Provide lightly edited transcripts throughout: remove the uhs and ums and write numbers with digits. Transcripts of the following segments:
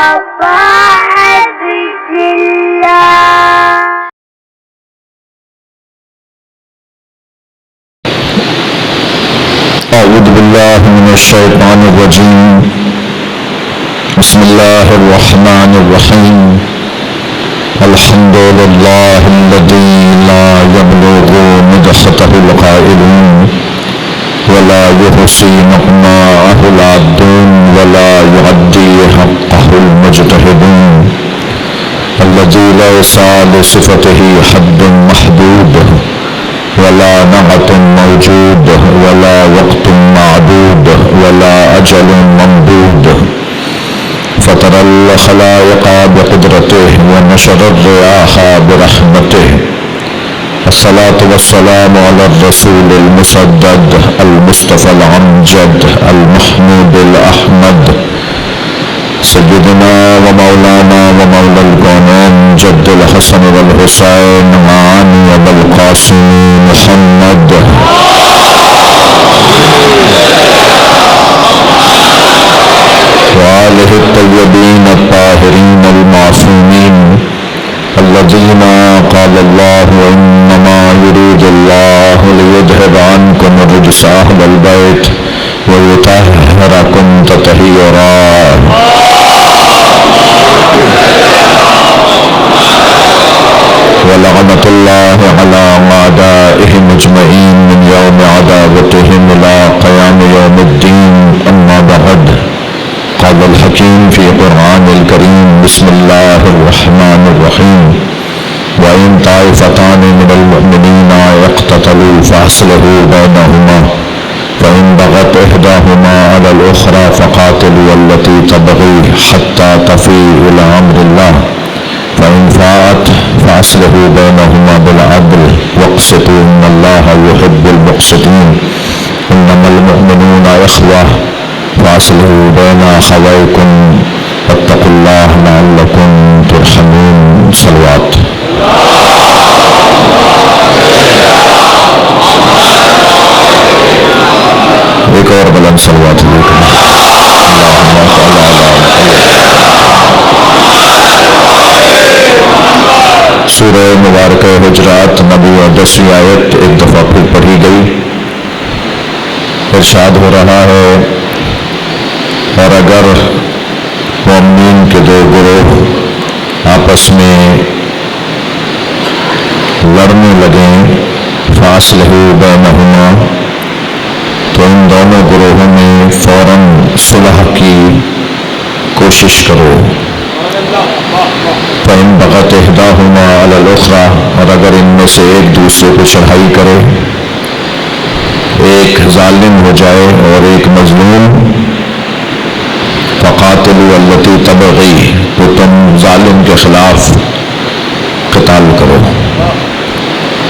أعوذ بالله من الشيطان الرجيم. بسم الله الرحمن الرحيم. الحمد لله الذي لا يبلغ مدحته القائلون ولا يحصي نعماءه العادون ولا يعدي حقه المجتهدون، الذي ليس لصفته حد محدود ولا نعت موجود ولا وقت معدود ولا أجل ممدود، فطر الخلائق بقدرته ونشر الرياح برحمته. الصلاة والسلام على الرسول المسدد المصطفى الأمجد المحمود الأحمد سيدنا ومولانا ومولى الكونين جد الحسن والحسين معاني والقاسم محمد وآله الطيبين الطاهرين المعصومين الذين قال الله إنما يريد الله ليذهب عنكم الرجس أهل البيت ويطهركم تطهيرا. ولعنة الله على أعدائهم أجمعين من يوم عداوتهم إلى قيام يوم الدين. أما بعد، قال الحكيم في قرآن الكريم: بسم الله الرحمن الرحيم. وإن طائفتان من المؤمنين اقتتلوا فأصلحوا بينهما فإن بغت إحداهما على الأخرى فقاتلوا التي تبغي حتى تفيء إلى أمر الله فإن فاءت فأصلحوا بينهما بالعدل واقسطوا إن الله يحب المقسطين. إنما المؤمنون إخوة فأصلحوا بين أخويكم واتقوا الله لعلكم ترحمون. صلوات. ایک اور بلند صلوات علیکم. سورہ مبارکہ حجرات نبی و 10ویں آیت ایک دفعہ پھر پڑھی گئی. ارشاد ہو رہا ہے: اور اگر مومنین کے دو گروہ آپس میں لڑنے لگیں فاصلحوا بینہما، تو ان دونوں گروہوں میں فوراً صلح کی کوشش کرو. فإن بغت إحداهما على الأخرى، اور اگر ان میں سے ایک دوسرے کو چڑھائی کرے، ایک ظالم ہو جائے اور ایک مظلوم، فقاتلوا التي تبغي، تو تم ظالم کے خلاف قتال کرو،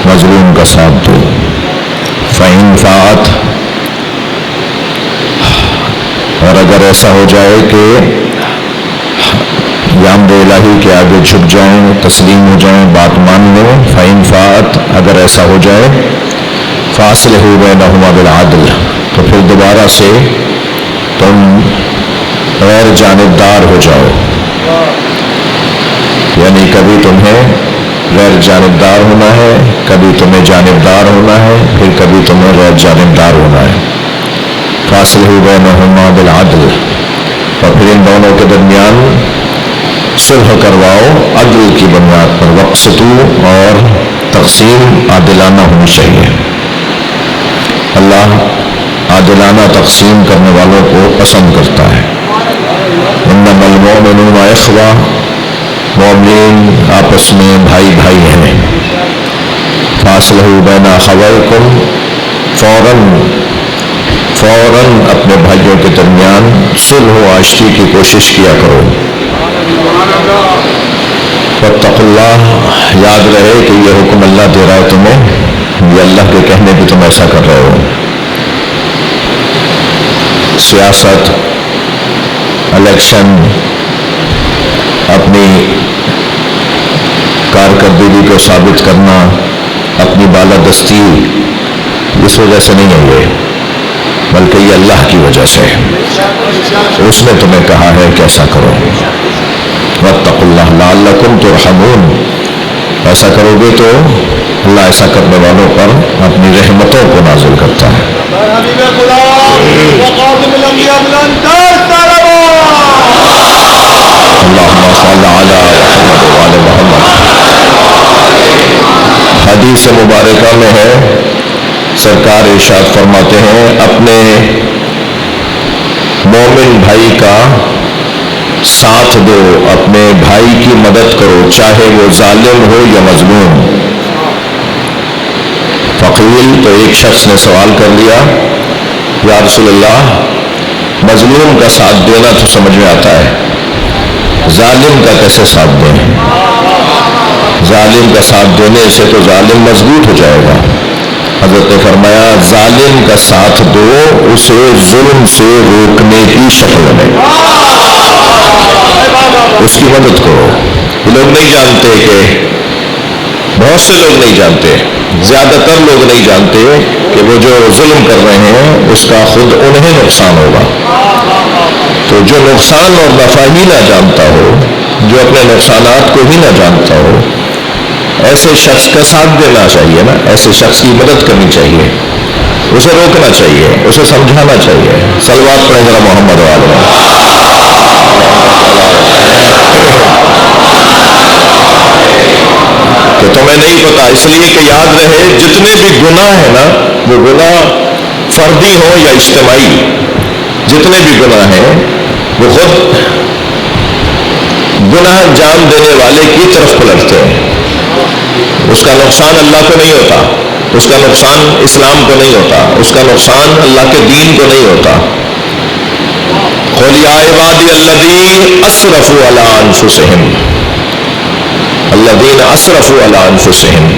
مظلوم کا ساتھ دو. فإن فاءت، اور اگر ایسا ہو جائے کہ امر الہی کے آگے جھک جائیں، تسلیم ہو جائیں، بات مان لو. فإن فاءت، اگر ایسا ہو جائے، فاصلحوا بینہما بالعدل، تو پھر دوبارہ سے تم غیر جانبدار ہو جاؤ. یعنی کبھی تمہیں غیر جانبدار ہونا ہے، کبھی تمہیں جانبدار ہونا ہے، پھر کبھی تمہیں غیر جانبدار ہونا ہے. فاصلحوا بینہما بالعدل، اور پھر ان دونوں کے درمیان صلح کرواؤ عدل کی بنیاد پر. واقسطوا، اور تقسیم عادلانہ ہونی چاہیے. اللہ عادلانہ تقسیم کرنے والوں کو پسند کرتا ہے. انما المؤمنون اخوہ، مومنین آپس میں بھائی بھائی ہیں. فاصلحوا بین اخویکم، فوراً اپنے بھائیوں کے درمیان صلح و آشتی کی کوشش کیا کرو. واتقوا اللہ، یاد رہے کہ یہ حکم اللہ دے رہا ہے تمہیں، یہ اللہ کے کہنے بھی تم ایسا کر رہے ہو. سیاست، الیکشن، اپنی کارکردگی کو ثابت کرنا، اپنی بالادستی، اس وجہ سے نہیں ہے یہ، بلکہ یہ اللہ کی وجہ سے. اس نے تمہیں کہا ہے کہ ایسا کرو. واتقوا اللہ لعلکم ترحمون. ایسا کرو گے تو اللہ ایسا کرنے والوں پر اپنی رحمتوں کو نازل کرتا ہے. اللہم صل علی محمد وعلی محمد. حدیث مبارکہ میں ہے سرکار ارشاد فرماتے ہیں اپنے مومن بھائی کا ساتھ دو، اپنے بھائی کی مدد کرو چاہے وہ ظالم ہو یا مظلوم. فقیل تو ایک شخص نے سوال کر لیا یا رسول اللہ مظلوم کا ساتھ دینا تو سمجھ میں آتا ہے، ظالم کا کیسے ساتھ دیں؟ ظالم کا ساتھ دینے سے تو ظالم مضبوط ہو جائے گا. حضرت نے فرمایا ظالم کا ساتھ دو اسے ظلم سے روکنے کی شکل میں، اس کی مدد کرو. لوگ نہیں جانتے کہ بہت سے لوگ نہیں جانتے، زیادہ تر لوگ نہیں جانتے کہ وہ جو ظلم کر رہے ہیں اس کا خود انہیں نقصان ہوگا. تو جو نقصان اور نفع ہی نہ جانتا ہو، جو اپنے نقصانات کو ہی نہ جانتا ہو، ایسے شخص کا ساتھ دینا چاہیے نا، ایسے شخص کی مدد کرنی چاہیے، اسے روکنا چاہیے، اسے سمجھانا چاہیے. صلوات پڑھیں ذرا محمد والے. کہ تمہیں نہیں پتا اس لیے کہ یاد رہے جتنے بھی گناہ ہیں نا، وہ گناہ فردی ہو یا اجتماعی، جتنے بھی گناہ ہیں وہ خود گناہ انجام دینے والے کی طرف پلٹتے ہیں. اس کا نقصان اللہ کو نہیں ہوتا، اس کا نقصان اسلام کو نہیں ہوتا، اس کا نقصان اللہ کے دین کو نہیں ہوتا. قل یا عبادی الذین اسرفوا علی انفسہم، الذین اسرفوا علی انفسہم،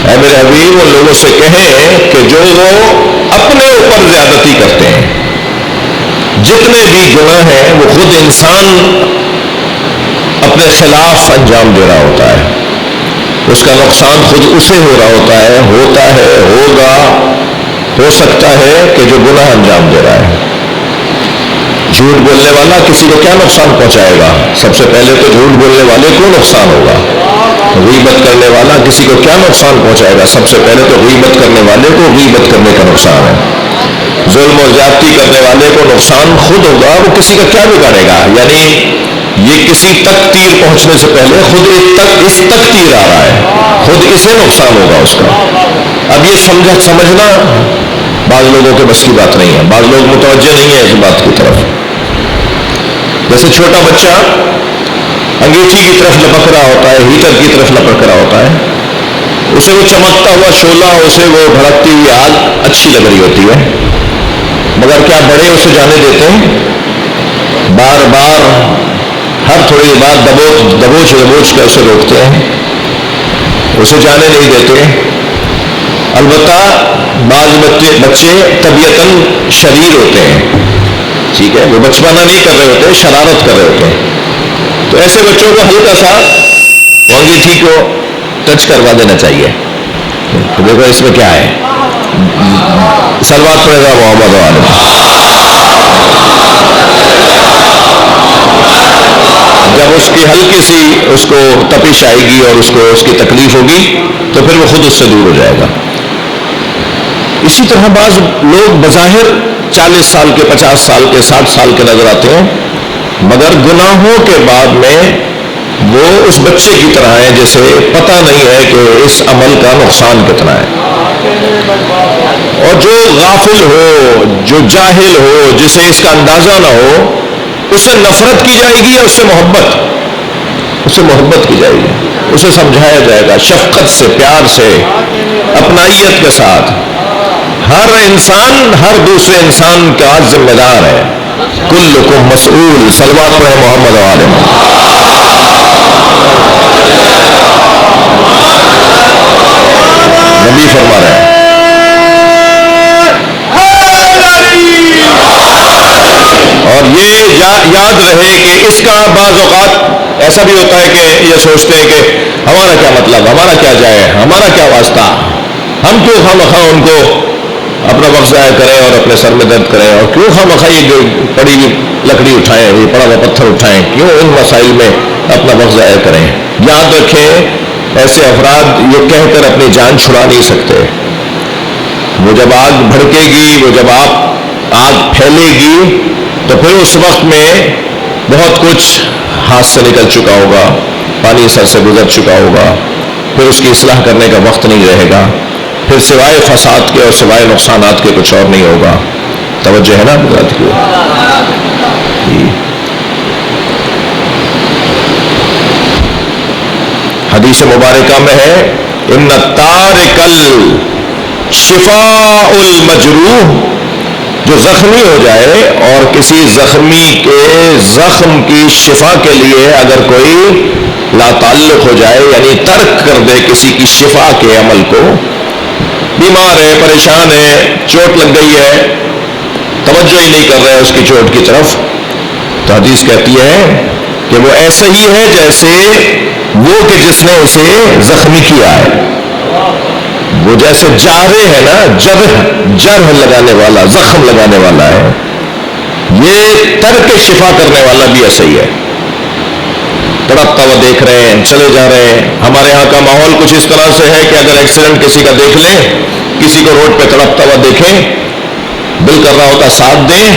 اے میرے حبیب ان لوگوں سے کہیں کہ جو وہ اپنے اوپر زیادتی کرتے ہیں. جتنے بھی گناہ ہیں وہ خود انسان اپنے خلاف انجام دے رہا ہوتا ہے، اس کا نقصان خود اسے ہو رہا ہوتا ہے، ہوگا، ہو سکتا ہے کہ جو گناہ انجام دے رہا ہے. جھوٹ بولنے والا کسی کو کیا نقصان پہنچائے گا؟ سب سے پہلے تو جھوٹ بولنے والے کو نقصان ہوگا. غیبت کرنے والا کسی کو کیا نقصان پہنچائے گا؟ سب سے پہلے تو غیبت کرنے والے کو غیبت کرنے کا نقصان ہے. ظلم و زیادتی کرنے والے کو نقصان خود ہوگا، وہ کسی کا کیا بگاڑے گا؟ یعنی یہ کسی تک تیر پہنچنے سے پہلے خود اس تک تیر آ رہا ہے، خود اسے نقصان ہوگا اس کا. اب یہ سمجھنا بعض لوگوں کے بس کی بات نہیں ہے، بعض لوگ متوجہ نہیں ہیں اس بات کی طرف. جیسے چھوٹا بچہ انگیٹھی کی طرف لپک رہا ہوتا ہے، ہیٹر کی طرف لپک رہا ہوتا ہے، اسے وہ چمکتا ہوا شعلہ، اسے وہ بھڑکتی ہوئی آگ اچھی لگ رہی ہوتی ہے، مگر کیا بڑے اسے جانے دیتے ہیں؟ بار بار ہر تھوڑی دیر بعد دبوچ کر اسے روکتے ہیں، اسے جانے نہیں دیتے. البتہ بعض بچے طبیعتاً شریر ہوتے ہیں، ٹھیک ہے، وہ بچپنا نہیں کر رہے ہوتے، شرارت کر رہے ہوتے ہیں. تو ایسے بچوں کو ہلکا سا انگیٹھی کو ٹچ کروا دینا چاہیے. تو دیکھو اس میں کیا ہے، صلوات پڑھے گا محمد والے. جب اس کی ہلکی سی اس کو تپش آئے گی اور اس کی تکلیف ہوگی تو پھر وہ خود اس سے دور ہو جائے گا. اسی طرح بعض لوگ بظاہر 40 سال کے، 50 سال کے، 60 سال کے نظر آتے ہیں، مگر گناہوں کے بعد میں وہ اس بچے کی طرح ہیں جیسے پتہ نہیں ہے کہ اس عمل کا نقصان کتنا ہے. اور جو غافل ہو، جو جاہل ہو، جسے اس کا اندازہ نہ ہو، اسے نفرت کی جائے گی یا اسے محبت کی جائے گی، اسے سمجھایا جائے گا شفقت سے، پیار سے، اپنائیت کے ساتھ. ہر انسان ہر دوسرے انسان کا ذمہ دار ہے. کلکم مسئول. صلوات پڑھیں محمد والے. نبی فرما رہے ہیں اور یہ یاد رہے کہ اس کا بعض اوقات ایسا بھی ہوتا ہے کہ یہ سوچتے ہیں کہ ہمارا کیا مطلب، ہمارا کیا جائے، ہمارا کیا واسطہ، ہم کیوں خواہ ان کو اپنا وقت وقت ضائع کریں اور اپنے سر میں درد کریں، اور کیوں خواہ یہ جو پڑی ہوئی لکڑی اٹھائیں، یہ پڑا ہوا پتھر اٹھائیں، کیوں ان مسائل میں اپنا وقت ضائع کریں؟ یاد رکھیں ایسے افراد یہ کہہ کر اپنی جان چھڑا نہیں سکتے، وہ جب آگ بھڑکے گی، وہ جب آگ پھیلے گی تو پھر اس وقت میں بہت کچھ ہاتھ سے نکل چکا ہوگا، پانی سر سے گزر چکا ہوگا، پھر اس کی اصلاح کرنے کا وقت نہیں رہے گا، پھر سوائے فساد کے اور سوائے نقصانات کے کچھ اور نہیں ہوگا۔ توجہ ہے نا بات کی؟ حدیث مبارکہ میں ہے ان تارک الشفاء المجروح، جو زخمی ہو جائے اور کسی زخمی کے زخم کی شفا کے لیے اگر کوئی لا تعلق ہو جائے، یعنی ترک کر دے کسی کی شفا کے عمل کو، بیمار ہے، پریشان ہے، چوٹ لگ گئی ہے، توجہ ہی نہیں کر رہے اس کی چوٹ کی طرف، تو حدیث کہتی ہے کہ وہ ایسے ہی ہے جیسے وہ کہ جس نے اسے زخمی کیا ہے، وہ جیسے جارے ہے نا، جرح لگانے والا، زخم لگانے والا ہے، یہ ترک شفا کرنے والا بھی ایسا ہی ہے، تڑپتا ہوا دیکھ رہے ہیں، چلے جا رہے ہیں۔ ہمارے ہاں کا ماحول کچھ اس طرح سے ہے کہ اگر ایکسیڈنٹ کسی کا دیکھ لیں، کسی کو روڈ پہ تڑپتا ہوا دیکھیں، دل کر رہا ہوتا ساتھ دیں،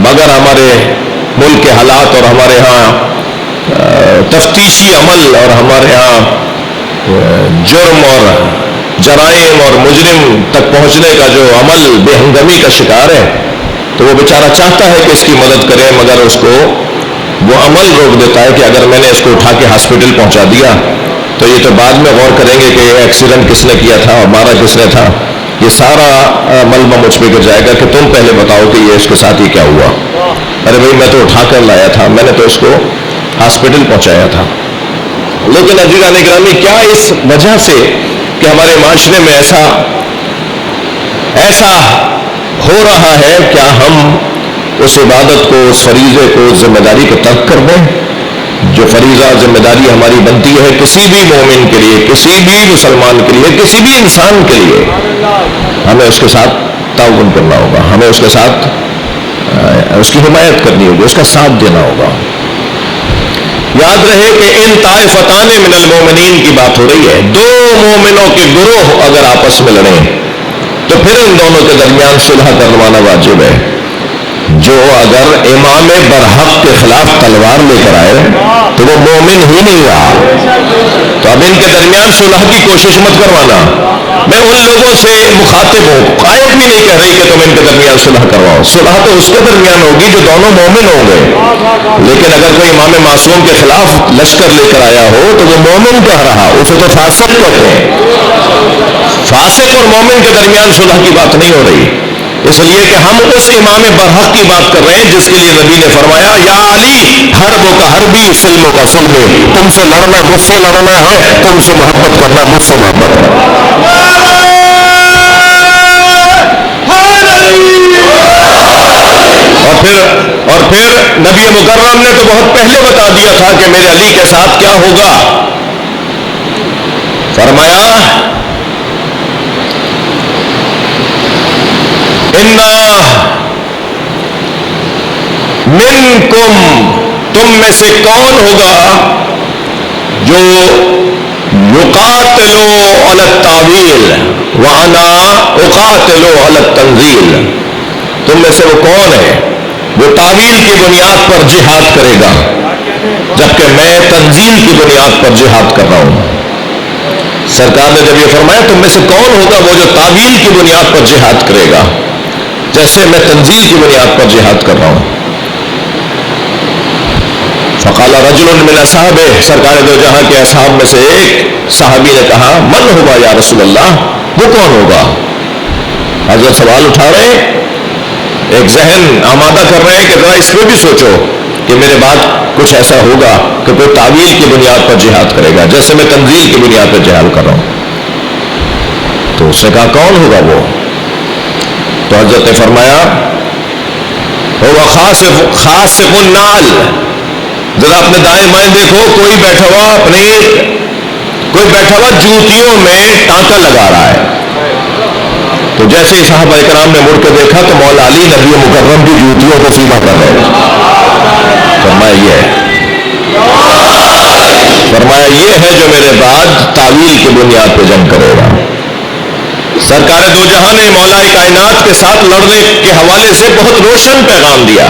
مگر ہمارے ملک کے حالات اور ہمارے ہاں تفتیشی عمل اور ہمارے ہاں جرم اور جرائم اور مجرم تک پہنچنے کا جو عمل بے ہنگمی کا شکار ہے، تو وہ بیچارہ چاہتا ہے کہ اس کی مدد کرے، مگر اس کو وہ عمل روک دیتا ہے کہ اگر میں نے اس کو اٹھا کے ہاسپٹل پہنچا دیا تو یہ تو بعد میں غور کریں گے کہ یہ ایکسیڈنٹ کس نے کیا تھا اور مارا کس نے تھا، یہ سارا ملبہ مجھ پہ گر جائے گا کہ تم پہلے بتاؤ کہ یہ اس کے ساتھ یہ کیا ہوا۔ ارے بھائی میں تو اٹھا کر لایا تھا، میں نے تو اس کو ہاسپٹل پہنچایا تھا۔ لیکن عزیزان گرامی، کیا اس وجہ سے کہ ہمارے معاشرے میں ایسا ہو رہا ہے، کیا ہم اس عبادت کو، اس فریضے کو، اس ذمہ داری کو ترک کر دیں جو فریضہ ذمہ داری ہماری بنتی ہے کسی بھی مومن کے لیے، کسی بھی مسلمان کے لیے، کسی بھی انسان کے لیے؟ ہمیں اس کے ساتھ تعاون کرنا ہوگا، ہمیں اس کے ساتھ اس کی حمایت کرنی ہوگی، اس کا ساتھ دینا ہوگا۔ یاد رہے کہ ان طائفتان من المومنین کی بات ہو رہی ہے، دو مومنوں کے گروہ اگر آپس میں لڑیں تو پھر ان دونوں کے درمیان صلح کروانا واجب ہے۔ جو اگر امام برحق کے خلاف تلوار لے کر آئے تو وہ مومن ہی نہیں رہا، تو اب ان کے درمیان صلح کی کوشش مت کروانا۔ میں ان لوگوں سے مخاطب ہوں، قائد بھی نہیں کہہ رہی کہ تم ان کے درمیان صلح کرواؤ، صلح تو اس کے درمیان ہوگی جو دونوں مومن ہوں گے، لیکن اگر کوئی امام معصوم کے خلاف لشکر لے کر آیا ہو تو وہ مومن کہہ رہا، اسے تو فاسق کہتے ہیں، فاسق اور مومن کے درمیان صلح کی بات نہیں ہو رہی، اس لیے کہ ہم اس امام برحق کی بات کر رہے ہیں جس کے لیے نبی نے فرمایا یا علی حربوں کا حربی سلموں کا سلمی، تم سے لڑنا مجھ سے لڑنا ہے، تم سے محبت کرنا مجھ سے محبت کرنا۔ اور پھر نبی مکرم نے تو بہت پہلے بتا دیا تھا کہ میرے علی کے ساتھ کیا ہوگا، فرمایا منکم، تم میں سے کون ہوگا جو یقاتل علی التاویل وانا اقاتل علی التنزیل، تم میں سے وہ کون ہے وہ تعویل کی بنیاد پر جہاد کرے گا جبکہ میں تنزیل کی بنیاد پر جہاد کر رہا ہوں۔ سرکار نے جب یہ فرمایا تم میں سے کون ہوگا وہ جو تعویل کی بنیاد پر جہاد کرے گا جیسے میں تنزیل کی بنیاد پر جہاد کر رہا ہوں، فقال رجل من اصحابہ، سرکار دو جہاں کے اصحاب میں سے ایک صحابی نے کہا من ہوگا یا رسول اللہ، وہ کون ہوگا؟ حضرت سوال اٹھا رہے ہیں، ایک ذہن آمادہ کر رہے ہیں کہ ذرا اس میں بھی سوچو کہ میرے بعد کچھ ایسا ہوگا کہ کوئی تعویل کی بنیاد پر جہاد کرے گا جیسے میں تنزیل کی بنیاد پر جہاد کر رہا ہوں۔ تو اس نے کہا کون ہوگا وہ؟ تو حضرت نے فرمایا وہ خاصف النعل، ذرا اپنے دائیں بائیں دیکھو، کوئی بیٹھا ہوا جوتیوں میں ٹانکا لگا رہا ہے، تو جیسے ہی صحابہ کرام نے مڑ کے دیکھا تو مولا علی نبی مکرم کی جوتیوں کو سیما کر رہے ہیں. فرمایا یہ ہے جو میرے بعد تعویل کی بنیاد پہ جنگ کرے گا. سرکار دو جہاں نے مولا کائنات کے ساتھ لڑنے کے حوالے سے بہت روشن پیغام دیا.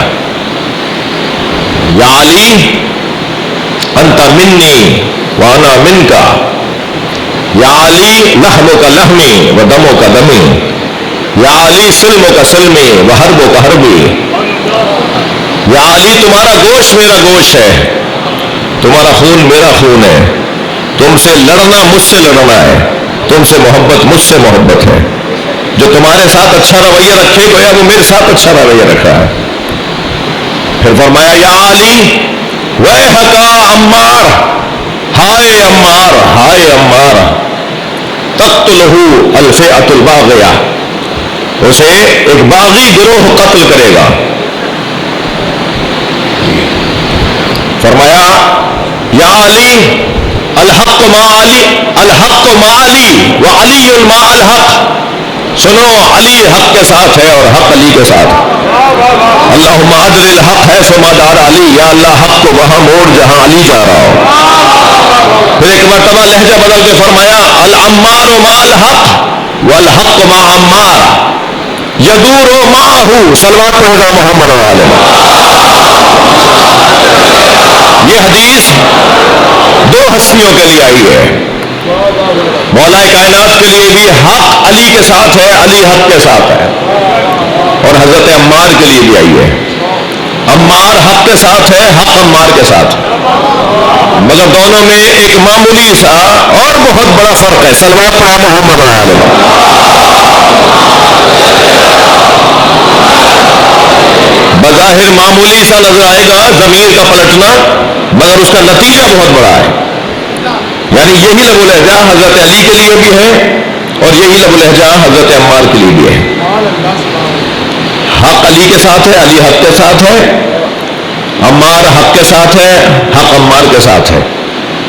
یا علی انت منی وانا منکا، یا علی لحمو کا لحمی و دمو کا دمی، یا علی سلمو کا سلمی و حربو کا حربی. یا علی تمہارا گوشت میرا گوشت ہے، تمہارا خون میرا خون ہے، تم سے لڑنا مجھ سے لڑنا ہے، تم سے محبت مجھ سے محبت ہے. جو تمہارے ساتھ اچھا رویہ رکھے گویا وہ میرے ساتھ اچھا رویہ رکھا ہے. پھر فرمایا یا علی ویحکا عمار، ہائے عمار ہائے عمار، تقتلہ الفئۃ الباغیہ، اسے ایک باغی گروہ قتل کرے گا. فرمایا یا علی الحق مع علی، الحق مع علی وعلی مع الحق. سنو علی حق کے ساتھ ہے اور حق علی کے ساتھ. اللہم عدل الحق ہے سما دار علی، یا اللہ حق کو وہاں موڑ جہاں علی جا رہا ہو. پھر ایک مرتبہ لہجہ بدل کے فرمایا العمار مع الحق والحق مع عمار یدور معہ. صلوات پڑھنا محمد علیہ. یہ حدیث دو ہستیوں کے لیے آئی ہے. مولا کائنات کے لیے بھی حق علی کے ساتھ ہے، علی حق کے ساتھ ہے، اور حضرت عمار کے لیے بھی آئی ہے. عمار حق کے ساتھ ہے، حق عمار کے ساتھ، مگر دونوں میں ایک معمولی سا اور بہت بڑا فرق ہے. صلوات پڑھا محمد علیہ. بظاہر معمولی سا نظر آئے گا ضمیر کا پلٹنا، مگر اس کا نتیجہ بہت بڑا ہے. یعنی یہی لب و لہجہ حضرت علی کے لیے بھی ہے اور یہی لب و لہجہ حضرت عمار کے لیے بھی ہے. حق علی کے ساتھ ہے، علی حق کے ساتھ ہے، عمار حق کے ساتھ ہے، حق عمار کے ساتھ ہے.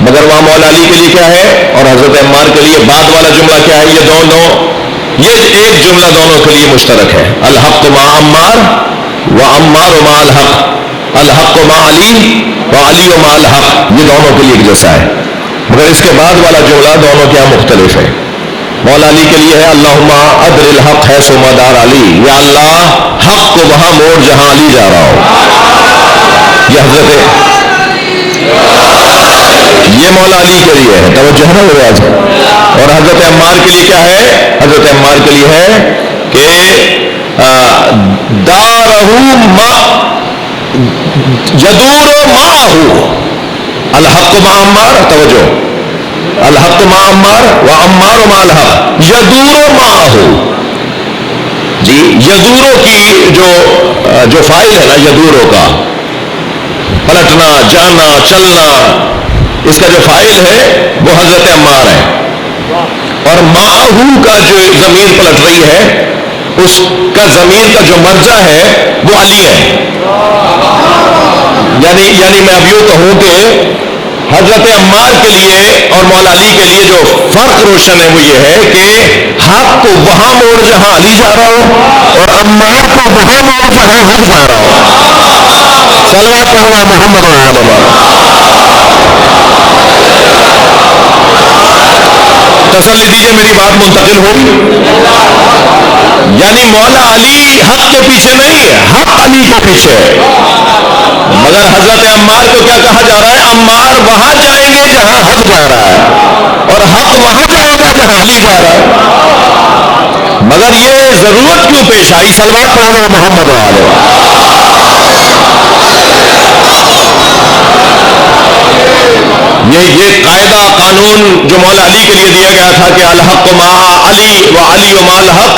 مگر وہاں مولا علی کے لیے کیا ہے اور حضرت عمار کے لیے بعد والا جملہ کیا ہے؟ یہ دونوں، یہ ایک جملہ دونوں کے لیے مشترک ہے. الحق مع عمار و عمار مع الحق، الحق مع علی و علی مع الحق، یہ دونوں کے لیے ایک جیسا ہے. مگر اس کے بعد والا جملہ دونوں کیا مختلف ہے. مولا علی کے لیے ہے اللہم عدل الحق ہے سما دار علی، یا اللہ حق کو وہاں موڑ جہاں علی جا رہا ہو. یہ یہ مولا علی کے لیے ہے، توجہ ہے نا میرے آج. اور حضرت عمار کے لیے کیا ہے؟ حضرت عمار کے لیے ہے کہ دارہو ما یدور معہو، الحق مع عمار، توجہ، الحق مع عمار و عمار مع الحق یدور معہو. جی یدورو کی جو فاعل ہے نا، یدورو کا پلٹنا جانا چلنا، اس کا جو فاعل ہے وہ حضرت عمار ہے، اور معہو کا جو ضمیر پلٹ رہی ہے اس کا ضمیر کا جو مرجع ہے وہ علی ہے. یعنی میں اب یوں کہوں کہ حضرت عمار کے لیے اور مولا علی کے لیے جو فرق روشن ہے وہ یہ ہے کہ حق کو وہاں موڑ جہاں علی جا رہا ہو اور عمار کو وہاں موڑ جہاں حق جا رہا ہو. صلوات پڑھنا محمد علیہ. تسلی دیجیے میری بات منتقل ہوگی. یعنی مولا علی حق کے پیچھے نہیں ہے، حق علی کے پیچھے ہے. مگر حضرت عمار کو کیا کہا جا رہا ہے؟ عمار وہاں جائیں گے جہاں حق جا رہا ہے اور حق وہاں جائے گا جہاں علی جا رہا ہے. مگر یہ ضرورت کیوں پیش آئی؟ صلوات پڑھنا محمد علیہ. یہ قاعدہ قانون جو مولا علی کے لیے دیا گیا تھا کہ الحق مع علی و علی مع الحق،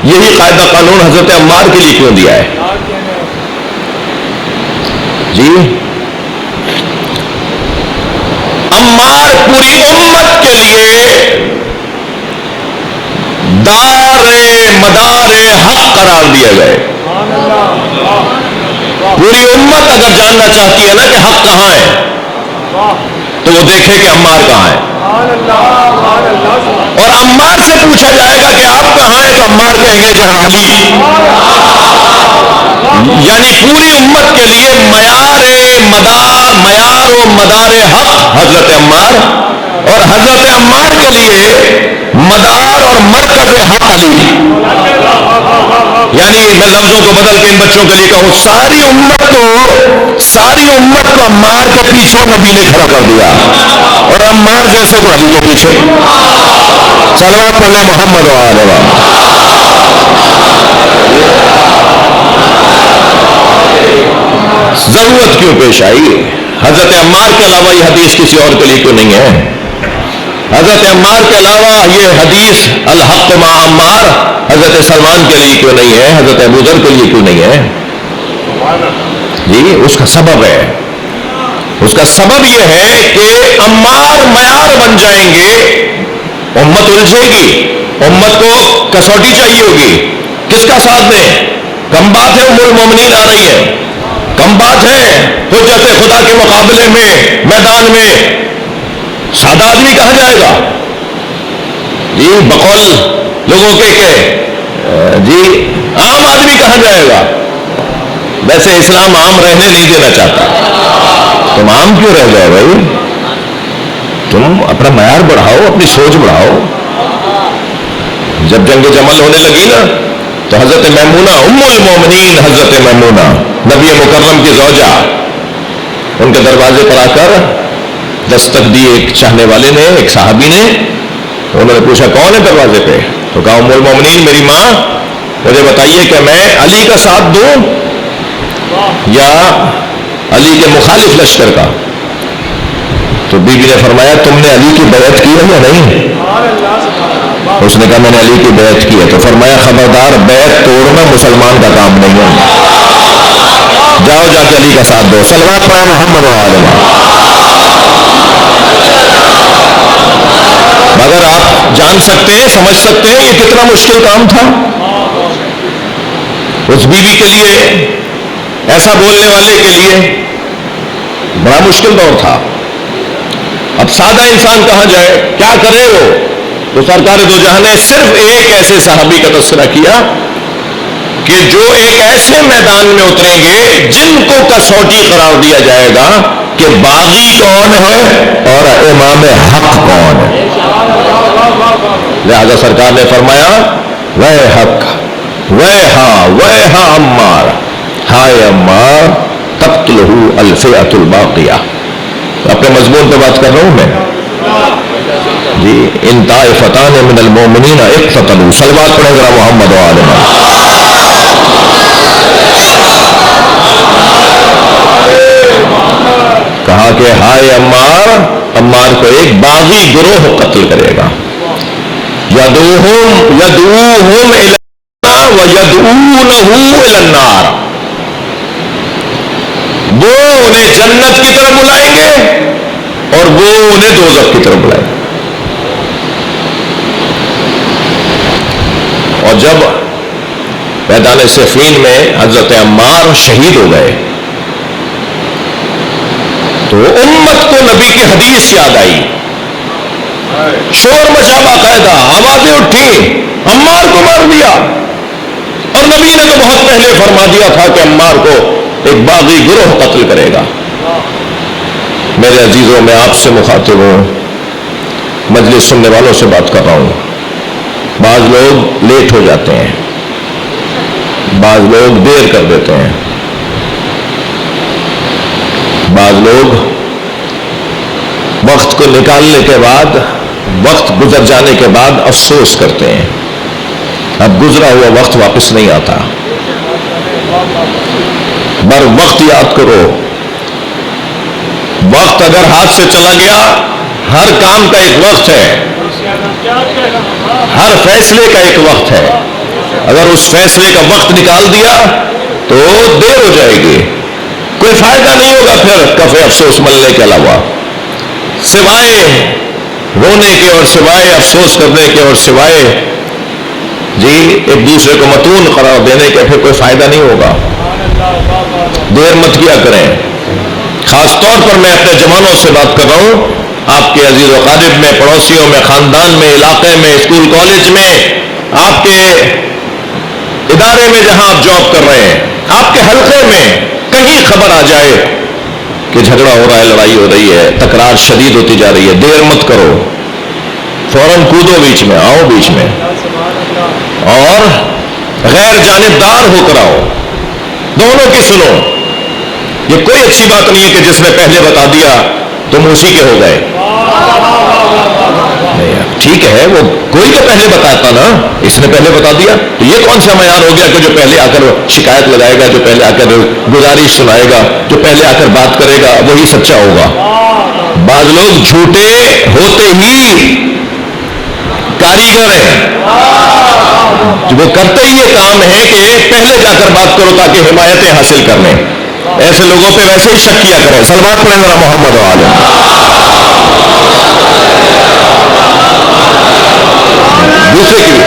یہی قاعدہ قانون حضرت عمار کے لیے کیوں دیا ہے؟ جی عمار پوری امت کے لیے دار مدار حق قرار دیے گئے. پوری امت اگر جاننا چاہتی ہے نا کہ حق کہاں ہے تو وہ دیکھے کہ عمار کہاں ہے. اور عمار سے پوچھا جائے گا کہ آپ کہاں ہیں تو عمار کہیں گے جہاں علی. یعنی پوری امت کے لیے معیار و مدار حق حضرت عمار، اور حضرت عمار کے لیے مدار اور مرکز حق علی. یعنی میں لفظوں کو بدل کے ان بچوں کے لیے کہوں، ساری امت کو عمار کے پیچھے نبی نے کھڑا کر دیا، اور عمار جیسے کو علی کے پیچھے. صلوات پڑھنے محمد و آلہ. ضرورت کیوں پیش آئی؟ حضرت عمار کے علاوہ یہ حدیث کسی اور کے لیے کیوں نہیں ہے؟ حضرت عمار کے علاوہ یہ حدیث الحق مع عمار حضرت سلمان کے لیے کیوں نہیں ہے؟ حضرت ابو ذر کے لیے کیوں نہیں ہے؟ جی اس کا سبب ہے. اس کا سبب یہ ہے کہ عمار معیار بن جائیں گے، امت الجھے گی، امت کو کسوٹی چاہیے ہوگی. کس کا ساتھ دیں؟ کم بات ہے ام المومنین آ رہی ہے، کم بات ہے حجت خدا کے مقابلے میں میدان میں سادہ آدمی کہا جائے گا. جی بقول لوگوں کے جی عام آدمی کہا جائے گا. ویسے اسلام عام رہنے نہیں دینا چاہتا. تم عام کیوں رہ جائے بھائی؟ تم اپنا معیار بڑھاؤ، اپنی سوچ بڑھاؤ. جب جنگ جمل ہونے لگی نا تو حضرت میمونہ ام المومنین، حضرت میمونہ نبی مکرم کی زوجہ، ان کے دروازے پر آ کر دستک دی ایک چاہنے والے نے، ایک صحابی نے. انہوں نے پوچھا کون ہے دروازے پہ؟ تو کہا ام المومنین میری ماں، مجھے بتائیے کہ میں علی کا ساتھ دوں یا علی کے مخالف لشکر کا؟ تو بی بی نے فرمایا تم نے علی کی بیعت کی ہے یا نہیں؟ اس نے کہا میں نے علی کی بیعت کی ہے. تو فرمایا خبردار، بیعت توڑنا مسلمان کا کام نہیں ہے، جاؤ جا کے علی کا ساتھ دو. صلوات پڑھیں محمد و آلہ. مگر آپ جان سکتے ہیں، سمجھ سکتے ہیں یہ کتنا مشکل کام تھا اس بیوی کے لیے، ایسا بولنے والے کے لیے. بڑا مشکل دور تھا. اب سادہ انسان کہاں جائے، کیا کرے وہ؟ تو سرکار دو جہاں نے صرف ایک ایسے صحابی کا تذکرہ کیا کہ جو ایک ایسے میدان میں اتریں گے جن کو کسوٹی قرار دیا جائے گا کہ باغی کون ہے اور امام حق کون ہے. لہذا سرکار نے فرمایا وے حق وے عمار، ہائے عمار تقتلہ الفئۃ الباقیہ. اپنے مضمون پہ بات کر رہا ہوں میں جی. ان طائفتان من المؤمنین اقتتلوا. صلوات پڑھیں ذرا محمد و آلہ. کہا کہ ہائے عمار، عمار کو ایک باغی گروہ قتل کرے گا. یدعوہم الی ویدعونہ الی النار. وہ انہیں جنت کی طرف بلائیں گے اور وہ انہیں دوزخ کی طرف بلائیں گے. اور جب میدان صفین میں حضرت عمار شہید ہو گئے تو امت کو نبی کی حدیث یاد آئی. شور مچا، باقاعدہ آوازیں اٹھی، عمار کو مار دیا. اور نبی نے تو بہت پہلے فرما دیا تھا کہ عمار کو ایک باغی گروہ قتل کرے گا. میرے عزیزوں، میں آپ سے مخاطب ہوں، مجلس سننے والوں سے بات کر رہا ہوں. بعض لوگ لیٹ ہو جاتے ہیں، بعض لوگ دیر کر دیتے ہیں، بعض لوگ وقت کو نکالنے کے بعد، وقت گزر جانے کے بعد افسوس کرتے ہیں. اب گزرا ہوا وقت واپس نہیں آتا. بر وقت یاد کرو. وقت اگر ہاتھ سے چلا گیا، ہر کام کا ایک وقت ہے، ہر فیصلے کا ایک وقت ہے. اگر اس فیصلے کا وقت نکال دیا تو دیر ہو جائے گی، کوئی فائدہ نہیں ہوگا پھر کفے افسوس ملنے کے علاوہ، سوائے رونے کے اور سوائے افسوس کرنے کے اور سوائے جی ایک دوسرے کو متون قرار دینے کے پھر کوئی فائدہ نہیں ہوگا. دیر مت کیا کریں. خاص طور پر میں اپنے جوانوں سے بات کر رہا ہوں، آپ کے عزیز و اقارب میں، پڑوسیوں میں، خاندان میں، علاقے میں، اسکول کالج میں، آپ کے ادارے میں جہاں آپ جاب کر رہے ہیں، آپ کے حلقے میں کہیں خبر آ جائے کہ جھگڑا ہو رہا ہے، لڑائی ہو رہی ہے، تکرار شدید ہوتی جا رہی ہے، دیر مت کرو، فوراً کودو بیچ میں، آؤ بیچ میں، اور غیر جانبدار ہو کر آؤ، دونوں کی سنو۔ یہ کوئی اچھی بات نہیں ہے کہ جس نے پہلے بتا دیا تم اسی کے ہو گئے۔ ٹھیک ہے، وہ کوئی تو پہلے بتاتا نا، اس نے پہلے بتا دیا، تو یہ کون سا معیار ہو گیا کہ جو پہلے آ کر شکایت لگائے گا، جو پہلے آ کر گزارش سنائے گا، جو پہلے آ کر بات کرے گا وہی سچا ہوگا۔ بعض لوگ جھوٹے ہوتے ہی کاریگر ہیں، وہ کرتے ہی یہ کام ہے کہ پہلے جا کر بات کرو تاکہ حمایتیں حاصل کر لیں۔ ایسے لوگوں پہ ویسے ہی شک کیا کریں۔ صلوات پڑھیں ذرا محمد و آل۔ دوسرے کی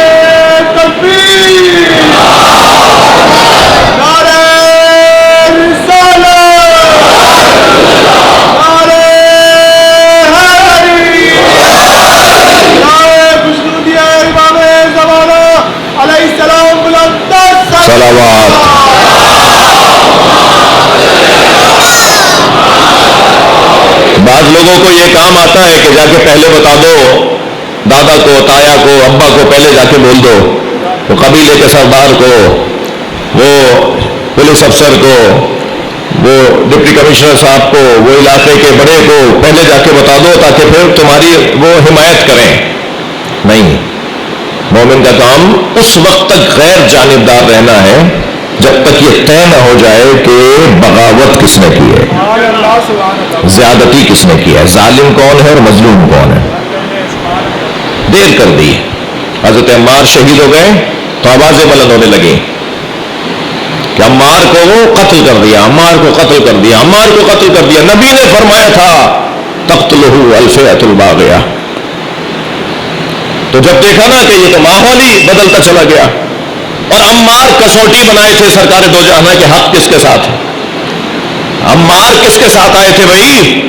بعض لوگوں کو یہ کام آتا ہے کہ جا کے پہلے بتا دو، دادا کو، تایا کو، ابا کو پہلے جا کے بول دو، وہ قبیلے کے سردار کو، وہ پولیس افسر کو، وہ ڈپٹی کمشنر صاحب کو، وہ علاقے کے بڑے کو پہلے جا کے بتا دو تاکہ پھر تمہاری وہ حمایت کریں۔ نہیں، مومن کا کام اس وقت تک غیر جانبدار رہنا ہے جب تک یہ طے نہ ہو جائے کہ بغاوت کس نے کی ہے، زیادتی کس نے کی ہے، ظالم کون ہے اور مظلوم کون ہے۔ دیر کر دی، حضرت عمار شہید ہو گئے تو آوازیں بلند ہونے لگی کہ عمار کو وہ قتل کر دیا، عمار کو قتل کر دیا، عمار کو قتل کر دیا۔ نبی نے فرمایا تھا تقتلہ الفئۃ الباغیہ۔ تو جب دیکھا نا کہ یہ تو ماحول ہی بدلتا چلا گیا، اور عمار کسوٹی بنائے تھے سرکار دو جہاں کہ حق کس کے ساتھ ہے، عمار کس کے ساتھ آئے تھے بھائی،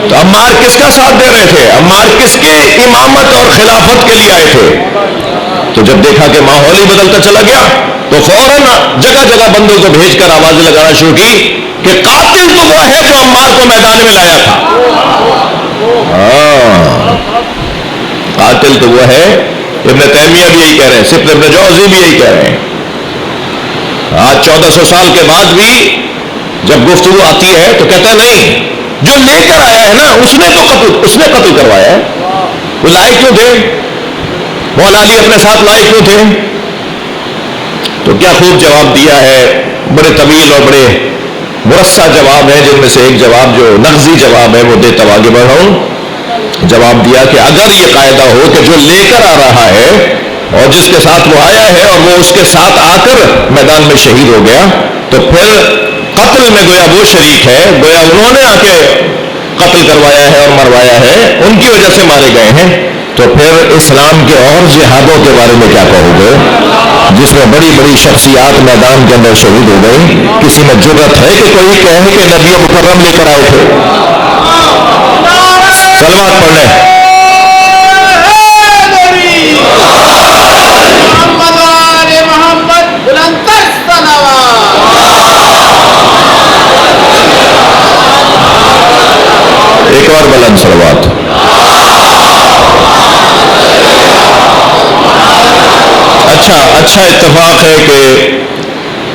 تو عمار کس کا ساتھ دے رہے تھے، عمار کس کے امامت اور خلافت کے لیے آئے تھے۔ تو جب دیکھا کہ ماحول ہی بدلتا چلا گیا تو فوراً جگہ جگہ بندوں کو بھیج کر آوازیں لگانا شروع کی کہ قاتل تو وہ ہے جو عمار کو میدان میں لایا تھا۔ قاتل تو وہ ہے، ابن تیمیہ بھی یہی کہہ رہے ہیں، صرف ابن جوزی بھی یہی کہہ رہے ہیں۔ آج 1400 سال کے بعد بھی جب گفتگو آتی ہے تو کہتا ہے نہیں، جو لے کر آیا ہے نا اس نے قتل کروایا ہے، وہ لائے کیوں تھے، مولا علی اپنے ساتھ لائے کیوں تھے؟ تو کیا خوب جواب دیا ہے، بڑے طویل اور بڑے مرصع جواب ہے، جن میں سے ایک جواب جو نغزی جواب ہے وہ دیتا ہوں، آگے بڑھ رہا ہوں۔ جواب دیا کہ اگر یہ قاعدہ ہو کہ جو لے کر آ رہا ہے اور جس کے ساتھ وہ آیا ہے اور وہ اس کے ساتھ آ کر میدان میں شہید ہو گیا، تو پھر قتل میں گویا وہ شریک ہے، گویا انہوں نے آ کے قتل کروایا ہے اور مروایا ہے، ان کی وجہ سے مارے گئے ہیں، تو پھر اسلام کے اور جہادوں کے بارے میں کیا کہو گے جس میں بڑی بڑی شخصیات میدان کے اندر شہید ہو گئی؟ کسی میں جرأت ہے کہ کوئی کہے کہ نبی مکرم لے کر آئے تھے؟ صلوات پڑھ لیں۔ ایک اور بلند صلوات۔ اچھا اتفاق ہے کہ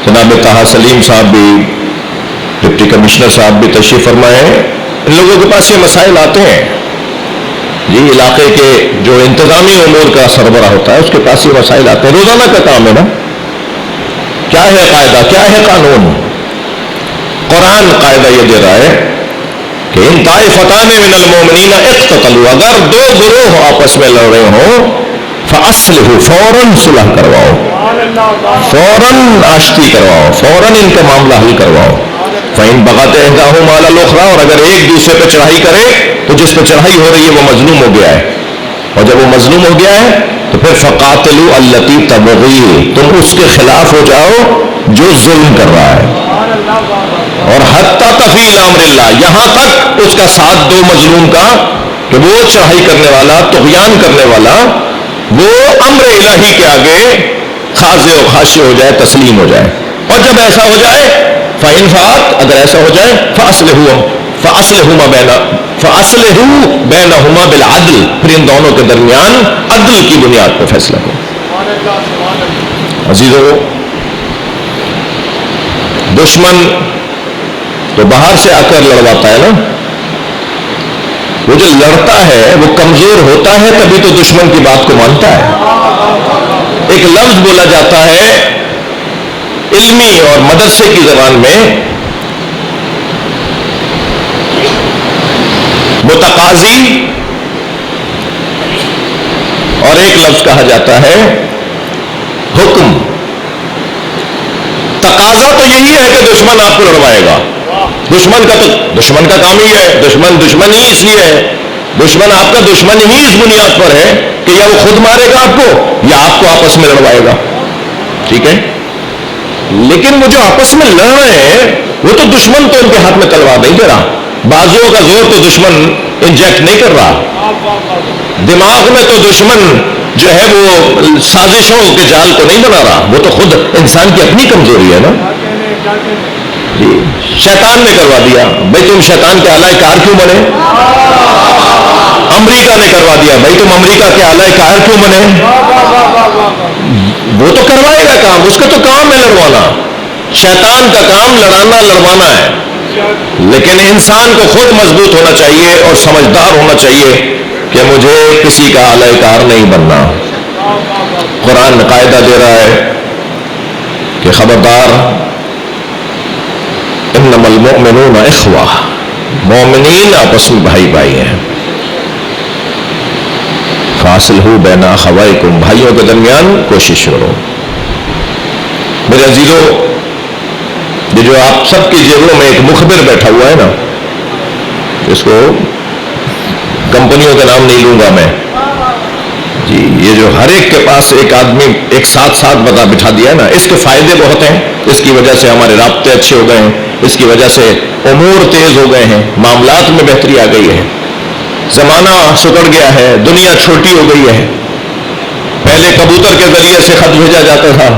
جناب طاہر سلیم صاحب بھی، ڈپٹی کمشنر صاحب بھی تشریف فرمائے ہیں۔ ان لوگوں کے پاس یہ مسائل آتے ہیں جی، علاقے کے جو انتظامی امور کا سربراہ ہوتا ہے اس کے پاس یہ مسائل آتے ہیں، روزانہ کا کام ہے نا۔ کیا ہے قاعدہ، کیا ہے قانون؟ قرآن قاعدہ یہ دے رہا ہے کہ ان طائفتان من المؤمنین اقتتلوا، اگر دو گروہ آپس میں لڑ رہے ہوں فاصلحوا، فوراً صلح کرواؤ، فوراً آشتی کرواؤ، فوراً ان کا معاملہ حل کرواؤ۔ فإن بغت إحداهما على الأخرى، اور اگر ایک دوسرے پہ چڑھائی کرے تو جس پہ چڑھائی ہو رہی ہے وہ مظلوم ہو گیا ہے، اور جب وہ مظلوم ہو گیا ہے تو پھر فقاتلوا التي تبغي، تم اس کے خلاف ہو جاؤ جو ظلم کر رہا ہے۔ اور حتی تفیل امر اللہ، یہاں تک اس کا ساتھ دو مظلوم کا کہ وہ چڑھائی کرنے والا، طغیان کرنے والا، وہ امر الہی کے آگے خاضع و خاشع ہو جائے، تسلیم ہو جائے. اور جب ایسا ہو جائے فَإِنْ فَعَلْتَ، اگر ایسا ہو جائے فَأَصْلِحُوا بَيْنَهُمَا بِالْعَدْلِ، پھر ان دونوں کے درمیان عدل کی بنیاد پر فیصلہ کرو. عزیزو، دشمن تو باہر سے آ کر لڑواتا ہے نا، وہ جو لڑتا ہے وہ کمزور ہوتا ہے تبھی تو دشمن کی بات کو مانتا ہے. ایک لفظ بولا جاتا ہے علمی اور مدرسے کی زبان میں، متقاضی، اور ایک لفظ کہا جاتا ہے حکم. تقاضا تو یہی ہے کہ دشمن آپ کو لڑوائے گا، دشمن کا کام ہی ہے، دشمن ہی اس لیے ہے، دشمن آپ کا دشمن ہی اس بنیاد پر ہے کہ یا وہ خود مارے گا آپ کو یا آپ کو آپس میں لڑوائے گا. ٹھیک ہے، لیکن وہ جو آپس میں لڑ رہے ہیں وہ تو دشمن تو ان کے ہاتھ میں تلوار نہیں دے رہا، بازوؤں کا زور تو دشمن انجیکٹ نہیں کر رہا، دماغ میں تو دشمن جو ہے وہ سازشوں کے جال کو نہیں بنا رہا، وہ تو خود انسان کی اپنی کمزوری ہے نا. جی، شیطان نے کروا دیا، بھائی تم شیطان کے اعلی کار کیوں بنے؟ امریکہ نے کروا دیا، بھائی تم امریکہ کے اعلی کار کیوں بنے؟ وہ تو کروائے گا کام، اس کا تو کام ہے لڑوانا. شیطان کا کام لڑانا لڑوانا ہے، لیکن انسان کو خود مضبوط ہونا چاہیے اور سمجھدار ہونا چاہیے کہ مجھے کسی کا اعلی کار نہیں بننا. قرآن قاعدہ دے رہا ہے کہ خبردار، انما المؤمنون اخوہ، مومنین آپس میں بھائی بھائی ہیں. فاصلحوا بین اخویکم، بھائیوں کے درمیان کوشش کرو. میرے عزیزو، یہ جو آپ سب کی جیبوں میں ایک مخبر بیٹھا ہوا ہے نا، اس کو کمپنیوں کا نام نہیں لوں گا میں جی، یہ جو ہر ایک کے پاس ایک آدمی ایک ساتھ بٹھا دیا ہے نا، اس کے فائدے بہت ہیں. اس کی وجہ سے ہمارے رابطے اچھے ہو گئے ہیں، اس کی وجہ سے امور تیز ہو گئے ہیں، معاملات میں بہتری آ گئی ہے، زمانہ سکڑ گیا ہے، دنیا چھوٹی ہو گئی ہے. پہلے کبوتر کے ذریعے سے خط بھیجا جاتا تھا،